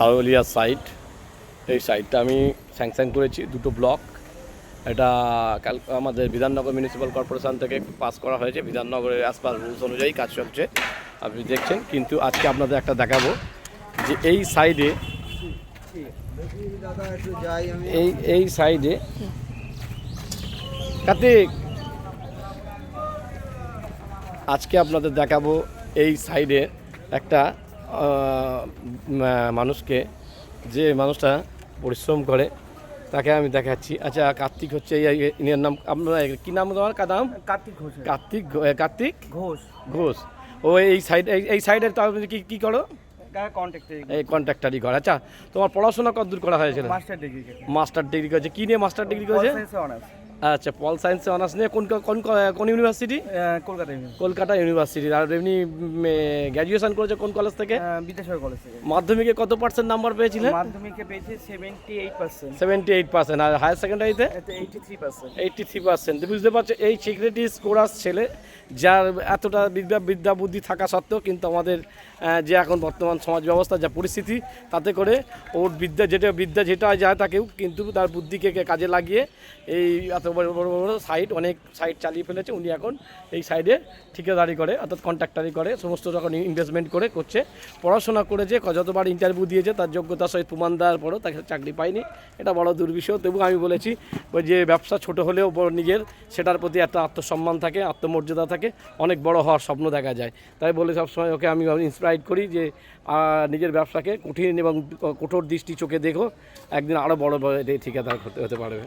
আরোলিয়া site, এই সাইটটা আমি স্যাংশন করেছি, দুটো ব্লক। এটা আমাদের বিধাননগর মিউনিসিপ্যাল কর্পোরেশন থেকে পাস করা হয়েছে। বিধাননগরের অ্যাজ পার রুলস অনুযায়ী কাজ চলছে, আপনি দেখছেন। কিন্তু আজকে আপনাদের একটা দেখাবো যে এই সাইডে এই সাইডে কার্তিক, আজকে আপনাদের দেখাবো এই সাইডে একটা মানুষকে, যে মানুষটা পরিশ্রম করে তাকে আমি দেখাচ্ছি। আচ্ছা, কার্তিক হচ্ছে ইনার নাম, আপনার কী নাম তোমার? নাম কার্তিক ঘোষ। কার্তিক ঘোষ ঘোষ। ও এই সাইডের তো আপনি কী করো? এই কন্ট্রাক্টারই করে। আচ্ছা, তোমার পড়াশোনা কতদূর করা হয়েছিল? মাস্টার ডিগ্রি করেছে। কী নিয়ে মাস্টার ডিগ্রি করেছে? আচ্ছা, পল সায়েন্সে অনার্স নিয়ে কোন ইউনিভার্সিটি? কলকাতা ইউনিভার্সিটি। আর এমনি গ্র্যাজুয়েশন করেছে কোন কলেজ থেকে? বিদ্যাসাগর কলেজ থেকে। মাধ্যমিকে কত পার্সেন্ট নাম্বার পেয়েছিলেন? মাধ্যমিকে পেয়েছি 78%। 78%। আর হায়ার সেকেন্ডারিতে 83%। বুঝতে পারছো, এই সিকিউরিটি স্কোরাস ছেলে, যার এতটা বিদ্যা বুদ্ধি থাকা সত্ত্বেও কিন্তু আমাদের যে এখন বর্তমান সমাজ ব্যবস্থা যা পরিস্থিতি, তাতে করে ওর বিদ্যা যেটা যায় তাকেও কিন্তু তার বুদ্ধিকে কাজে লাগিয়ে এই এত বড় বড় বড় অনেক সাইট চালিয়ে ফেলেছে। উনি এখন এই সাইডে ঠিকাদারি করে, অর্থাৎ কন্ট্রাক্টারি করে, সমস্ত রকম ইনভেস্টমেন্ট করছে। পড়াশোনা করেছে, যতবার ইন্টারভিউ দিয়েছে তার যোগ্যতার সহিত প্রমাণ দেওয়ার পরও তাকে চাকরি পায়নি। এটা বড় দুর্বিষহ। তবু আমি বলেছি, ওই যে ব্যবসা ছোট হলেও নিজের সেটার প্রতি একটা আত্মসম্মান থাকে, আত্মমর্যাদা থাকে, অনেক বড় হওয়ার স্বপ্ন দেখা যায়। তাই বলে সবসময় ওকে আমি ইন্সপায়ার করি যে নিজের ব্যবসাকে কঠিন এবং কঠোর দৃষ্টি চোখে দেখো, একদিন আরও বড় ঠিকাদার হতে পারবে।